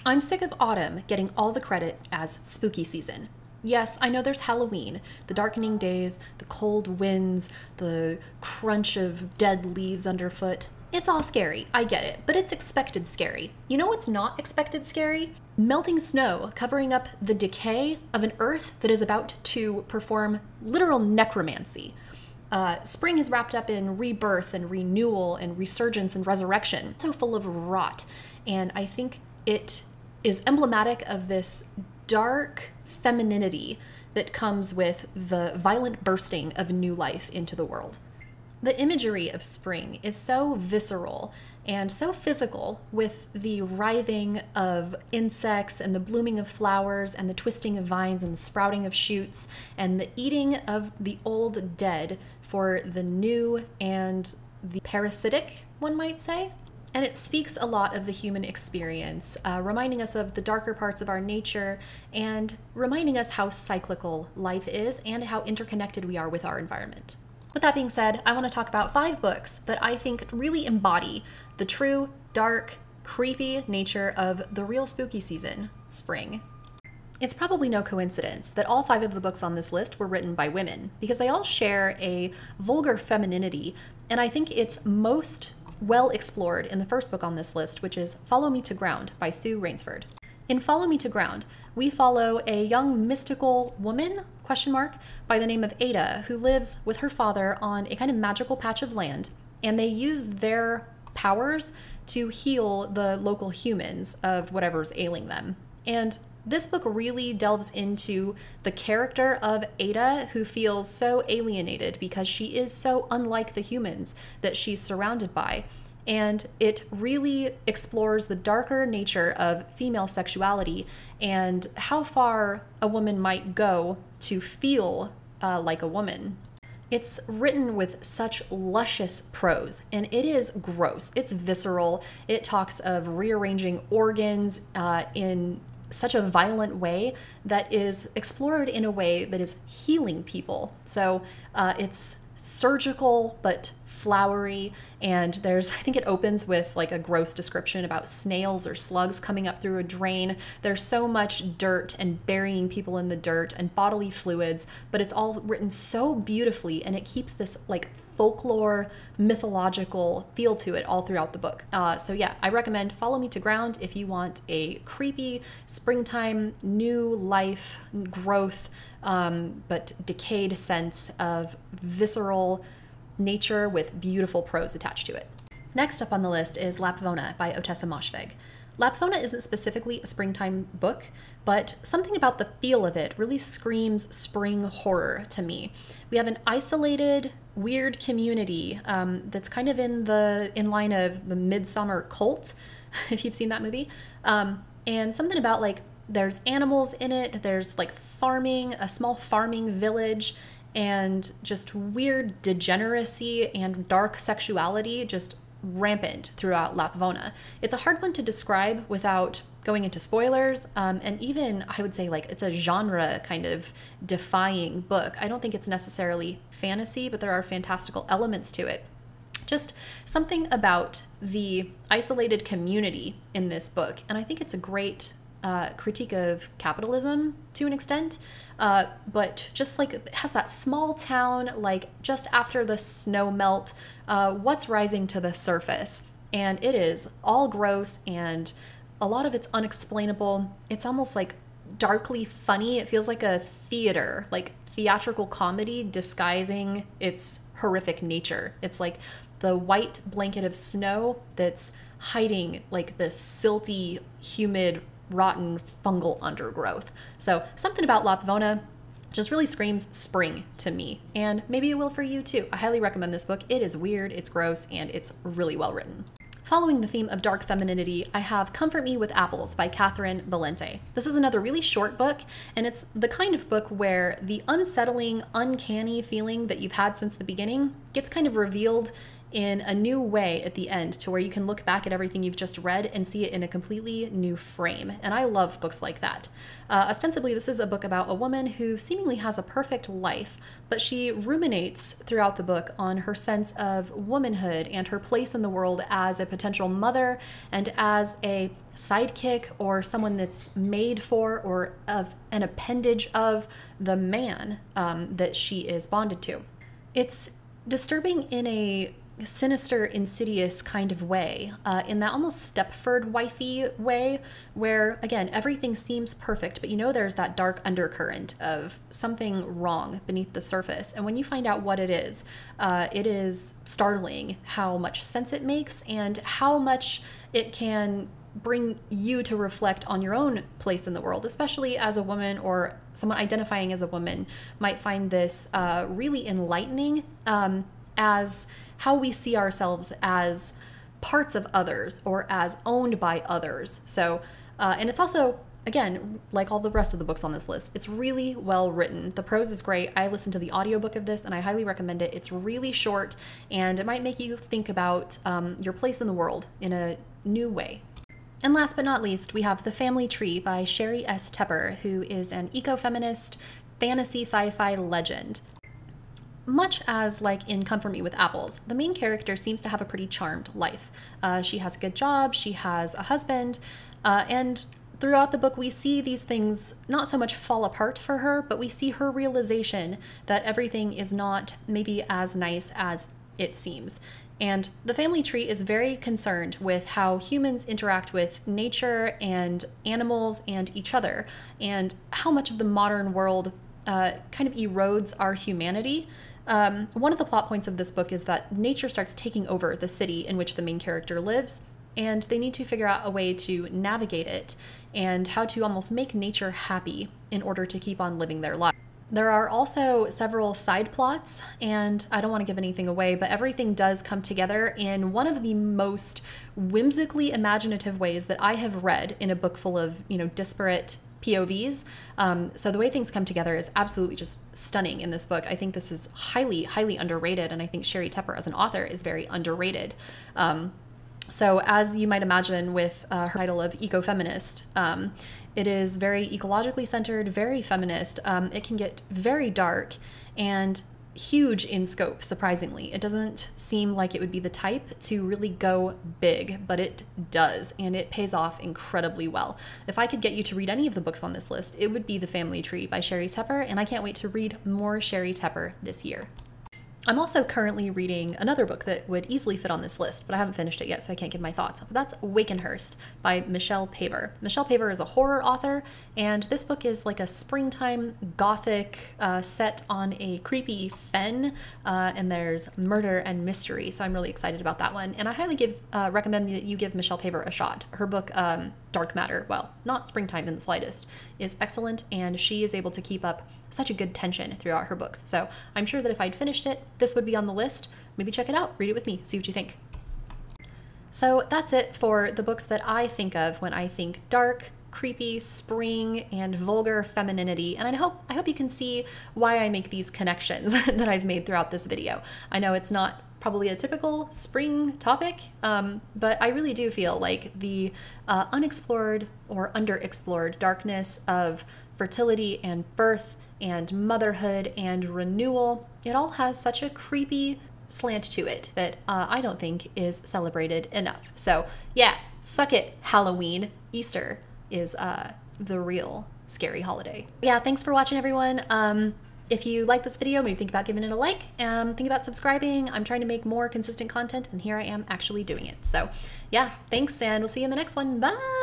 I'm sick of autumn getting all the credit as spooky season. Yes, I know there's Halloween, the darkening days, the cold winds, the crunch of dead leaves underfoot. It's all scary, I get it, but it's expected scary. You know what's not expected scary? Melting snow covering up the decay of an earth that is about to perform literal necromancy. Spring is wrapped up in rebirth and renewal and resurgence and resurrection. So full of rot. And I think it is emblematic of this dark femininity that comes with the violent bursting of new life into the world. The imagery of spring is so visceral and so physical, with the writhing of insects and the blooming of flowers and the twisting of vines and the sprouting of shoots and the eating of the old dead for the new and the parasitic, one might say. And it speaks a lot of the human experience, reminding us of the darker parts of our nature and reminding us how cyclical life is and how interconnected we are with our environment. With that being said, I want to talk about 5 books that I think really embody the true, dark, creepy nature of the real spooky season, spring. It's probably no coincidence that all 5 of the books on this list were written by women, because they all share a vulgar femininity, and I think it's most well explored in the first book on this list, which is Follow Me to Ground by Sue Rainsford. In Follow Me to Ground, we follow a young mystical woman, by the name of Ada, who lives with her father on a kind of magical patch of land, and they use their powers to heal the local humans of whatever's ailing them. And this book really delves into the character of Ada, who feels so alienated because she is so unlike the humans that she's surrounded by. And it really explores the darker nature of female sexuality and how far a woman might go to feel like a woman. It's written with such luscious prose, and it is gross. It's visceral. It talks of rearranging organs in such a violent way that is explored in a way that is healing people. So it's surgical but flowery, and I think it opens with like a gross description about snails or slugs coming up through a drain. There's so much dirt and burying people in the dirt and bodily fluids, but it's all written so beautifully, and it keeps this like folklore, mythological feel to it all throughout the book. So yeah, I recommend Follow Me to Ground if you want a creepy springtime, new life, growth, but decayed sense of visceral nature with beautiful prose attached to it. Next up on the list is Lapona by Otessa Moshfegh. Lapona isn't specifically a springtime book, but something about the feel of it really screams spring horror to me. We have an isolated, weird community that's kind of in line of the Midsummer Cult, if you've seen that movie. And something about like there's animals in it, there's like farming, a small farming village, and just weird degeneracy and dark sexuality just rampant throughout Lapona. It's a hard one to describe without going into spoilers, and even I would say like it's a genre kind of defying book. I don't think it's necessarily fantasy, but there are fantastical elements to it. Just something about the isolated community in this book, and I think it's a great critique of capitalism to an extent, but just like it has that small town, like just after the snow melt, what's rising to the surface, and it is all gross and a lot of it's unexplainable. It's almost like darkly funny. It feels like a theater, like theatrical comedy disguising its horrific nature. It's like the white blanket of snow that's hiding like this silty, humid, rotten fungal undergrowth. So something about Lapona just really screams spring to me, and maybe it will for you too. I highly recommend this book. It is weird, it's gross, and it's really well written. Following the theme of dark femininity, I have Comfort Me with Apples by Catherine Valente. This is another really short book, and it's the kind of book where the unsettling, uncanny feeling that you've had since the beginning gets kind of revealed in a new way at the end, to where you can look back at everything you've just read and see it in a completely new frame. And I love books like that. Ostensibly, this is a book about a woman who seemingly has a perfect life, but she ruminates throughout the book on her sense of womanhood and her place in the world as a potential mother and as a sidekick or someone that's made for or of an appendage of the man that she is bonded to. It's disturbing in a sinister, insidious kind of way, in that almost Stepford wifey way, where again everything seems perfect, but you know there's that dark undercurrent of something wrong beneath the surface. And when you find out what it is startling how much sense it makes and how much it can bring you to reflect on your own place in the world, especially as a woman or someone identifying as a woman might find this really enlightening, as how we see ourselves as parts of others or as owned by others. So, and it's also, again, like all the rest of the books on this list, it's really well written. The prose is great. I listened to the audiobook of this and I highly recommend it. It's really short and it might make you think about your place in the world in a new way. And last but not least, we have The Family Tree by Sherry S. Tepper, who is an ecofeminist fantasy sci-fi legend. Much as like in Come For Me with Apples, the main character seems to have a pretty charmed life. She has a good job, she has a husband, and throughout the book we see these things not so much fall apart for her, but we see her realization that everything is not maybe as nice as it seems. And The Family Tree is very concerned with how humans interact with nature and animals and each other, and how much of the modern world kind of erodes our humanity. One of the plot points of this book is that nature starts taking over the city in which the main character lives, and they need to figure out a way to navigate it and how to almost make nature happy in order to keep on living their life. There are also several side plots, and I don't want to give anything away, but everything does come together in one of the most whimsically imaginative ways that I have read in a book full of, disparate POVs. So the way things come together is absolutely just stunning in this book. I think this is highly, highly underrated, and I think Sherry Tepper as an author is very underrated. So as you might imagine with her title of ecofeminist, it is very ecologically centered, very feminist. It can get very dark and huge in scope, surprisingly. It doesn't seem like it would be the type to really go big, but it does, and it pays off incredibly well. If I could get you to read any of the books on this list, it would be The Family Tree by Sherry Tepper, and I can't wait to read more Sherry Tepper this year. I'm also currently reading another book that would easily fit on this list, but I haven't finished it yet, so I can't give my thoughts. But that's Wakenhurst by Michelle Paver. Michelle Paver is a horror author, and this book is like a springtime gothic set on a creepy fen, and there's murder and mystery, so I'm really excited about that one. And I highly recommend that you give Michelle Paver a shot. Her book, Dark Matter, well, not springtime in the slightest, is excellent, and she is able to keep up such a good tension throughout her books. So I'm sure that if I'd finished it, this would be on the list. Maybe check it out, read it with me, see what you think. So that's it for the books that I think of when I think dark, creepy, spring, and vulgar femininity. And I hope you can see why I make these connections that I've made throughout this video. I know it's not probably a typical spring topic, but I really do feel like the unexplored or underexplored darkness of fertility and birth and motherhood and renewal, it all has such a creepy slant to it that I don't think is celebrated enough. So yeah, suck it, Halloween. Easter is the real scary holiday. Yeah, thanks for watching, everyone. If you like this video, maybe think about giving it a like, think about subscribing. I'm trying to make more consistent content, and here I am actually doing it. So yeah, thanks, and we'll see you in the next one. Bye!